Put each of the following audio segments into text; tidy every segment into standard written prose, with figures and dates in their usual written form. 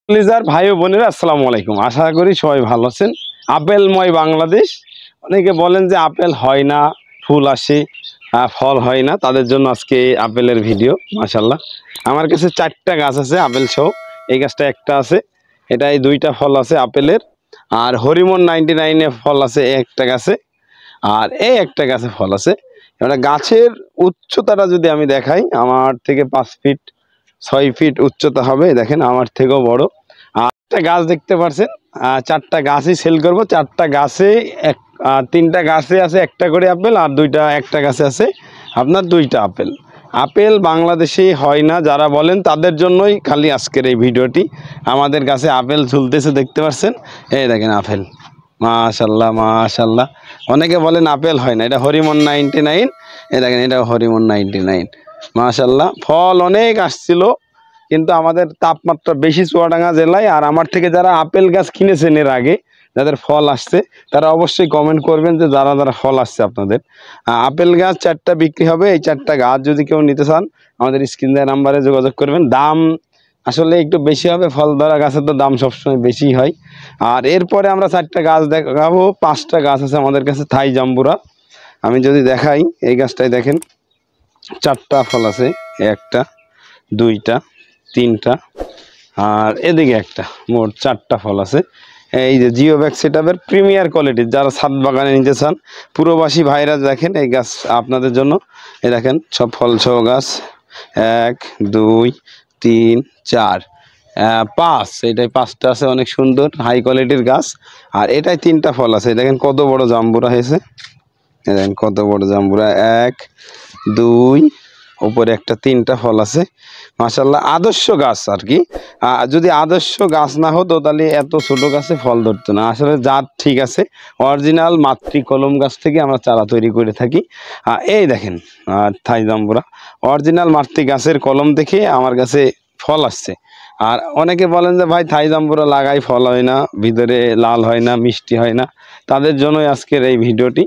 লিজার ভাই ও বোনেরা আসসালামু আলাইকুম। আশা করি সবাই ভালো আছেন। আপেলময় বাংলাদেশ। অনেকে বলেন যে আপেল হয় না, ফুল আসে ফল হয় না, তাদের জন্য আজকে আপেলের ভিডিও। মাশাল্লাহ আমার কাছে 4টা গাছ আছে আপেল সহ। এই গাছটা একটা আছে, এটাই 2টা ফল আছে আপেলের। আর হরিমন 99-এ ফল আছে একটা গাছে, আর এই একটা গাছে ফল আছে। এবার গাছের উচ্চতাটা যদি আমি দেখাই, আমার থেকে 5 ফিট 6 ফিট উচ্চতা হবে। দেখেন আমার থেকেও বড়। আর একটা গাছ দেখতে পাচ্ছেন, 4টা গাছই সেল করব। 4টা গাছে 3টা গাছে আছে একটা করে আপেল, আর একটা গাছে আছে আপনার 2টা আপেল। আপেল বাংলাদেশে হয় না যারা বলেন, তাদের জন্যই খালি আজকের এই ভিডিওটি। আমাদের কাছে আপেল ঝুলতেছে দেখতে পাচ্ছেন, এই দেখেন আপেল। মাশাল্লাহ মাশাল্লাহ। অনেকে বলেন আপেল হয় না, এটা হরিমন 99। এই দেখেন, এটা হরিমন 99। মাশাল্লাহ ফল অনেক আসছিল, কিন্তু আমাদের তাপমাত্রা বেশি চুয়াডাঙ্গা জেলায়। আর আমার থেকে যারা আপেল গাছ কিনেছেন এর আগে, যাদের ফল আসছে, তারা অবশ্যই কমেন্ট করবেন যে যারা যারা ফল আসছে আপনাদের। আপেল গাছ 4টা বিক্রি হবে। এই 4টা গাছ যদি কেউ নিতে চান, আমাদের স্ক্রিন দেওয়া নাম্বারে যোগাযোগ করবেন। দাম আসলে একটু বেশি হবে, ফল ধরা গাছের তো দাম সবসময় বেশি হয়। আর এরপরে আমরা 4টা গাছ দেখাবো। 5টা গাছ আছে আমাদের কাছে থাই জাম্বুরা। আমি যদি দেখাই, এই গাছটাই দেখেন 4টা ফল আছে, একটা 2টা 3টা, আর এদিকে একটা, মোট 4টা ফল আছে। এই যে জিও ব্যাগ সেটআপের প্রিমিয়ার কোয়ালিটির, যারা ছাদ বাগানে নিতে চান, পুরোবাসী ভাইরা দেখেন এই গাছ আপনাদের জন্য। এই দেখেন সব ফল সহ গাছ, 1 2 3 4 5, এটাই 5টা আছে, অনেক সুন্দর হাই কোয়ালিটির গাছ। আর এটাই 3টা ফল আছে। দেখেন কত বড় জাম্বুরা হয়েছে, দেখেন কত বড় জাম্বুরা, 1 2, উপরে একটা 3টা ফল আছে। মাশাল্লাহ আদর্শ গাছ আর কি। যদি আদর্শ গাছ না হতো তাহলে এত ছোট গাছে ফল ধরতো না। আসলে জাত ঠিক আছে, অরিজিনাল মাতৃ কলম গাছ থেকে আমরা চারা তৈরি করে থাকি। এই দেখেন থাই জাম্বুরা, অরিজিনাল মাতৃ গাছের কলম দেখে আমার কাছে ফল আসছে। আর অনেকে বলেন যে ভাই থাই জাম্বুরা লাগাই ফল হয় না, ভিতরে লাল হয় না, মিষ্টি হয় না, তাদের জন্যই আজকের এই ভিডিওটি।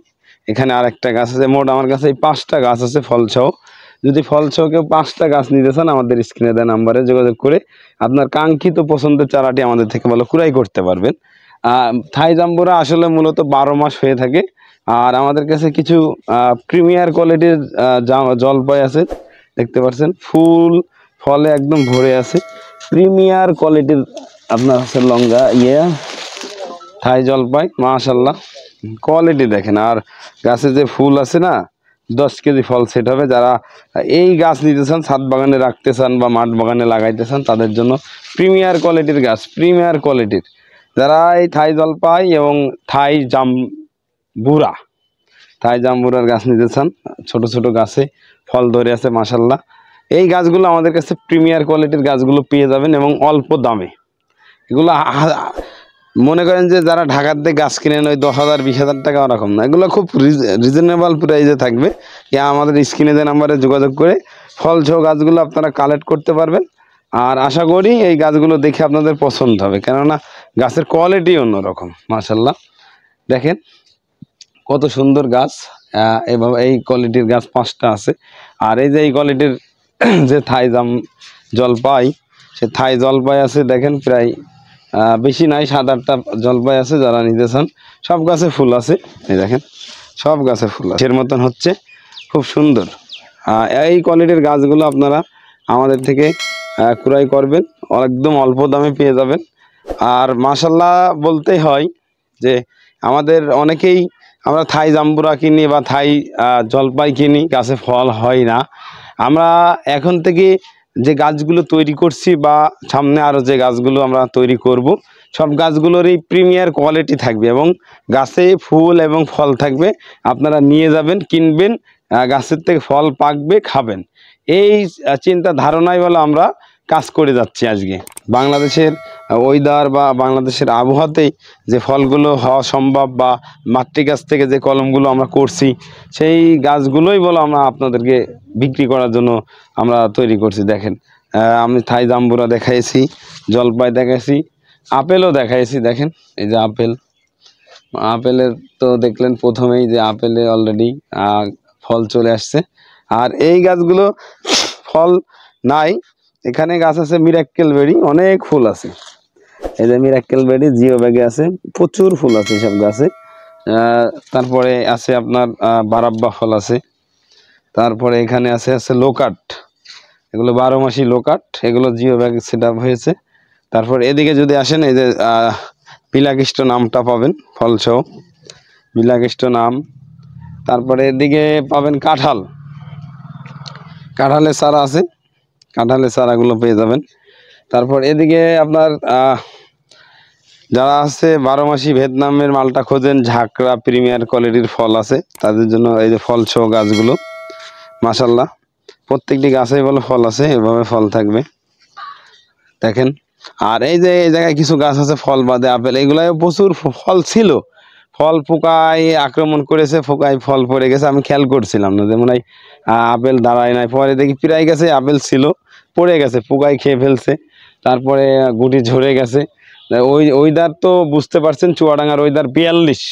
এখানে আর একটা গাছ আছে, মোট আমার কাছে এই 5টা গাছ আছে ফল সহ। যদি ফল সহ কেউ 5টা গাছ নিতে চান, আমাদের স্ক্রিনে দেওয়া নাম্বারে যোগাযোগ করে আপনার কাঙ্ক্ষিত পছন্দের চারাটি আমাদের থেকে ভালো ক্রয় করতে পারবেন। থাই জাম্বুরা আসলে মূলত 12 মাস হয়ে থাকে। আর আমাদের কাছে কিছু প্রিমিয়ার কোয়ালিটির জলপাই আছে, দেখতে পাচ্ছেন ফুল ফলে একদম ভরে আছে। প্রিমিয়ার কোয়ালিটির আপনার আছে লঙ্গা থাই জলপাই। মাশাল্লাহ কোয়ালিটি দেখেন। আর গাছে যে ফুল আছে না, 10 কেজি ফল সেট হবে। যারা এই গাছ নিতে চান, ছাদ বাগানে রাখতে চান বা মাঠ বাগানে লাগাইতে চান, তাদের জন্য প্রিমিয়ার কোয়ালিটির গাছ, প্রিমিয়ার কোয়ালিটির। যারা এই থাই জলপাই এবং থাই জাম্বুরা, থাই জাম্বুরার গাছ নিতে চান, ছোট ছোট গাছে ফল ধরে আছে মাশাল্লাহ। এই গাছগুলো আমাদের কাছে প্রিমিয়ার কোয়ালিটির গাছগুলো পেয়ে যাবেন, এবং অল্প দামে। এগুলো মনে করেন যে যারা ঢাকার থেকে গাছ কিনেন ওই 10,000 20,000 টাকা, ওরকম না, এগুলো খুব রিজনেবল প্রাইসে থাকবে। আমাদের স্ক্রিনে যে নাম্বারে যোগাযোগ করে ফল সহ গাছগুলো আপনারা কালেক্ট করতে পারবেন। আর আশা করি এই গাছগুলো দেখে আপনাদের পছন্দ হবে, কেননা গাছের কোয়ালিটি অন্যরকম। মাশাল্লাহ দেখেন কত সুন্দর গাছ। এভাবে এই কোয়ালিটির গাছ 5টা আছে। আর এই যে এই কোয়ালিটির যে থাই জলপাই, সে থাই জলপাই আছে দেখেন প্রায় বেশি নাই, 7-8টা জলপাই আছে। যারা নিতে চান, সব গাছে ফুল আছে, এই দেখেন সব গাছে ফুল আছে, এর মতন হচ্ছে, খুব সুন্দর। এই কোয়ালিটির গাছগুলো আপনারা আমাদের থেকে ক্রয় করবেন, একদম অল্প দামে পেয়ে যাবেন। আর মাশাল্লাহ বলতেই হয় যে আমাদের অনেকেই, আমরা থাই জাম্বুরা কিনি বা থাই জলপাই কিনি, গাছে ফল হয় না। আমরা এখন থেকে যে গাছগুলো তৈরি করছি বা সামনে আরও যে গাছগুলো আমরা তৈরি করব, সব গাছগুলোরই প্রিমিয়ার কোয়ালিটি থাকবে, এবং গাছে ফুল এবং ফল থাকবে। আপনারা নিয়ে যাবেন, কিনবেন, গাছের থেকে ফল পাকবে, খাবেন। এই চিন্তা ধারণাই বলে আমরা কাজ করে যাচ্ছি আজকে। বাংলাদেশের ওয়েদার বা বাংলাদেশের আবহাওয়াতেই যে ফলগুলো হওয়া সম্ভব, বা মাতৃগাছ থেকে যে কলমগুলো আমরা করছি, সেই গাছগুলোই বলে আমরা আপনাদেরকে বিক্রি করার জন্য আমরা তৈরি করছি। দেখেন আমি থাই জাম্বুরা দেখাইছি, জলপাই দেখাইছি, আপেলও দেখাইছি। দেখেন এই যে আপেলের তো দেখলেন প্রথমেই যে আপেলে অলরেডি ফল চলে আসছে। আর এই গাছগুলো ফল নাই, এখানে গাছ আছে মিরাক্কেল বেরি, অনেক ফুল আছে। এই যে মিরাক্কেল বেডি জিও ব্যাগে আছে, প্রচুর ফুল আছে সব গাছে। তারপরে আছে আপনার বারাব্বা ফল আছে। তারপরে এখানে আছে লোকাট, এগুলো 12 মাসি লোকাট, এগুলো জিও ব্যাগ সেট আপ হয়েছে। তারপর এদিকে যদি আসেন, এই যে বিলাকিষ্ট নামটা পাবেন ফল সহ, বিলাকিষ্ট নাম। তারপরে এদিকে পাবেন কাঁঠালের চারা আছে, কাঁঠালের চারাগুলো পেয়ে যাবেন। তারপর এদিকে আপনার যারা আছে 12 মাসি ভিয়েতনামের মালটা খোঁজেন, ঝাঁকড়া প্রিমিয়ার কোয়ালিটির ফল আছে তাদের জন্য এই যে ফল সহ গাছগুলো মাশাআল্লাহ প্রত্যেকটি গাছেই বলে ফল আছে, এভাবে ফল থাকবে দেখেন। আর এই যে এই জায়গায় কিছু গাছ আছে ফল বাদে আপেল, এগুলাই প্রচুর ফল ছিল, ফল পোকায় আক্রমণ করেছে, পোকায় ফল পড়ে গেছে, আমি খেয়াল করছিলাম না, যেমন এই আপেল দাঁড়ায় নাই, পরে দেখি প্রায় গেছে আপেল ছিল পড়ে গেছে, পোকায় খেয়ে ফেলছে, তারপরে গুটি ঝরে গেছে। ওয়েদার তো বুঝতে পারছেন, চুয়াডাঙ্গার ওয়েদার 42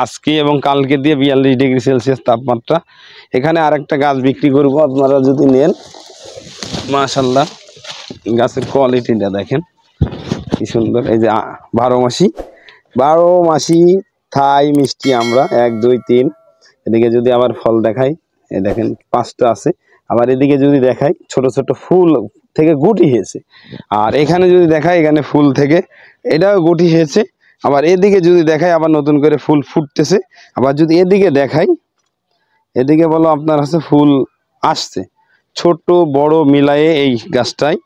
আজকে এবং কালকে দিয়ে 42 ডিগ্রি সেলসিয়াস তাপমাত্রা। এখানে আরেকটা গাছ বিক্রি করব, আপনারা যদি নেন মাশাআল্লাহ গাছের কোয়ালিটিটা দেখেন কি সুন্দর। এই যে 12 মাসি থাই মিষ্টি আমরা 1 2 3। এদিকে যদি আবার ফল দেখাই, এই দেখেন 5টা আছে। আবার এদিকে যদি দেখাই ছোট ছোট ফুল থেকে গুটি হয়েছে, আর এখানে যদি দেখাই এখানে ফুল থেকে এটাও গুটি হয়েছে। আবার এদিকে যদি দেখাই আবার নতুন করে ফুল ফুটতেছে। আবার যদি এদিকে দেখাই, এদিকে বলো আপনার হচ্ছে ফুল আসছে, ছোট বড় মিলায়ে এই গাছটায়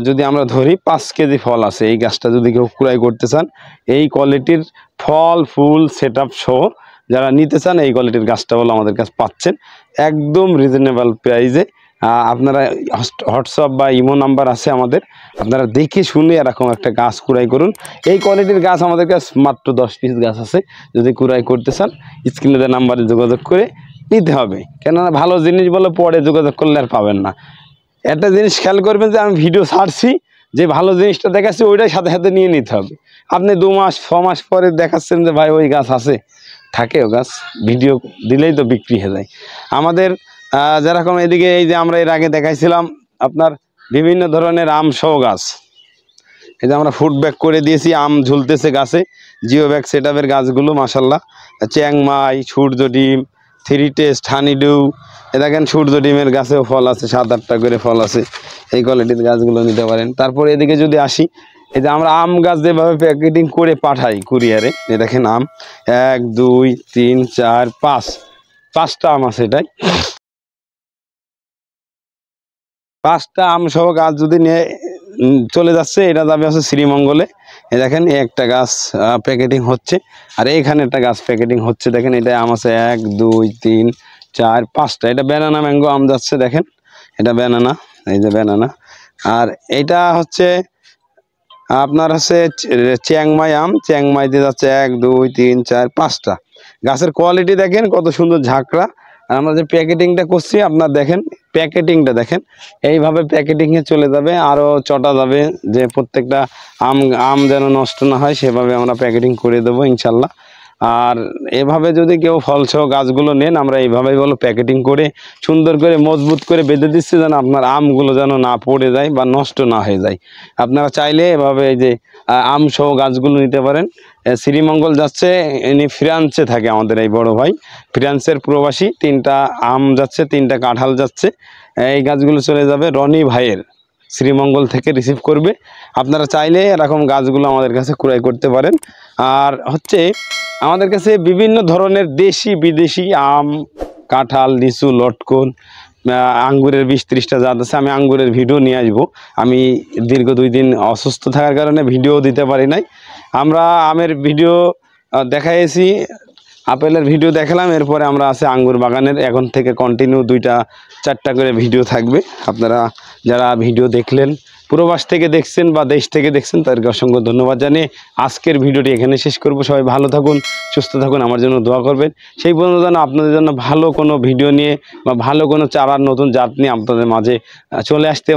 যদি আমরা ধরি 5 কেজি ফল আছে। এই গাছটা যদি কেউ ক্রয় করতে চান, এই কোয়ালিটির ফল ফুল সেট আপ সহ যারা নিতে চান, এই কোয়ালিটির গাছটা বলো আমাদের কাছে পাচ্ছেন একদম রিজনেবল প্রাইসে। আপনারা হোয়াটসঅ্যাপ বা ইমো নাম্বার আছে আমাদের, আপনারা দেখে শুনে এরকম একটা গাছ ক্রয় করুন। এই কোয়ালিটির গাছ আমাদের কাছে মাত্র 10 পিস গাছ আছে, যদি ক্রয় করতে চান স্ক্রিনে দেওয়া নাম্বারে যোগাযোগ করে নিতে হবে, কেননা ভালো জিনিস বলে পরে যোগাযোগ করলে আর পাবেন না। একটা জিনিস খেয়াল করবেন যে আমি ভিডিও ছাড়ছি, যে ভালো জিনিসটা দেখাচ্ছি ওইটাই সাথে সাথে নিয়ে নিতে হবে। আপনি 2 মাস 6 মাস পরে দেখাচ্ছেন যে ভাই ওই গাছ আছে, থাকে ও গাছ, ভিডিও দিলেই তো বিক্রি হয়ে যায় আমাদের। যেরকম এদিকে এই যে আমরা এর আগে দেখাইছিলাম আপনার বিভিন্ন ধরনের আম সহ গাছ, এই যে আমরা ফুড ব্যাগ করে দিয়েছি, আম ঝুলতেছে গাছে, জিও ব্যাগ সেট আপের গাছগুলো মাশাআল্লাহ। চ্যাংমাই, সূর্য ডিম, 3 টেস্ট, হানিডু, এ দেখেন সূর্য ডিমের গাছেও ফল আছে, 7-8টা করে ফল আছে, এই কোয়ালিটির গাছগুলো নিতে পারেন। তারপর এদিকে যদি আসি, এই যে আমরা আম গাছ যেভাবে প্যাকেটিং করে পাঠাই কুরিয়ারে, এ দেখেন আম 1 2 3 4 5টা আম আছে, এটাই 5টা আম সহ গাছ যদি নিয়ে চলে যাচ্ছে, এটা যাবে হচ্ছে শ্রীমঙ্গলে। এই দেখেন একটা গাছ প্যাকেটিং হচ্ছে, আর এইখানে একটা গাছ প্যাকেটিং হচ্ছে, দেখেন এটা আম আছে 1 2 3 4 5টা। এটা ব্যানানা ম্যাঙ্গো আম যাচ্ছে, দেখেন এটা ব্যানানা, এই যে ব্যানানা। আর এটা হচ্ছে আপনার হচ্ছে চ্যাংমাই আম, চ্যাংমাই দিয়ে যাচ্ছে 1 2 3 4 5টা। গাছের কোয়ালিটি দেখেন কত সুন্দর ঝাঁকড়া। আর আমরা যে প্যাকেটিংটা করছি আপনার দেখেন, প্যাকেটিংটা দেখেন, এইভাবে প্যাকেটিংয়ে চলে যাবে, আরও চটা যাবে, যে প্রত্যেকটা আম যেন নষ্ট না হয় সেভাবে আমরা প্যাকেটিং করে দেবো ইনশাল্লাহ। আর এভাবে যদি কেউ ফলসহ গাছগুলো নেন, আমরা এইভাবেই বলো প্যাকেটিং করে সুন্দর করে মজবুত করে বেঁধে দিচ্ছি, যেন আপনার আমগুলো যেন না পড়ে যায় বা নষ্ট না হয়ে যায়। আপনারা চাইলে এভাবে এই যে আম সহ গাছগুলো নিতে পারেন। শ্রীমঙ্গল যাচ্ছে, ইনি ফ্রান্সে থাকে আমাদের এই বড় ভাই, ফ্রান্সের প্রবাসী। 3টা আম যাচ্ছে, 3টা কাঁঠাল যাচ্ছে, এই গাছগুলো চলে যাবে রনি ভাইয়ের, শ্রীমঙ্গল থেকে রিসিভ করবে। আপনারা চাইলে এরকম গাছগুলো আমাদের কাছে ক্রয় করতে পারেন। আর হচ্ছে আমাদের কাছে বিভিন্ন ধরনের দেশি বিদেশি আম, কাঁঠাল, লিচু, লটকন, আঙ্গুরের 20-30টা জাত আছে। আমি আঙ্গুরের ভিডিও নিয়ে আসবো, আমি দীর্ঘ 2 দিন অসুস্থ থাকার কারণে ভিডিও দিতে পারি নাই। আমরা আমের ভিডিও দেখাইছি, আপেলের ভিডিও দেখালাম, এরপরে আমরা আছে আঙ্গুর বাগানের, এখন থেকে কন্টিনিউ 2-4টা করে ভিডিও থাকবে। আপনারা যারা ভিডিও দেখলেন, প্রবাস থেকে দেখছেন বা দেশ থেকে দেখছেন, তাদেরকে অসংখ্য ধন্যবাদ জানিয়ে আজকের ভিডিওটি এখানে শেষ করব। সবাই ভালো থাকুন, সুস্থ থাকুন, আমার জন্য দোয়া করবেন। সেই পর্যন্ত যেন আপনাদের জন্য ভালো কোনো ভিডিও নিয়ে বা ভালো কোনো চারার নতুন জাত নিয়ে আপনাদের মাঝে চলে আসতে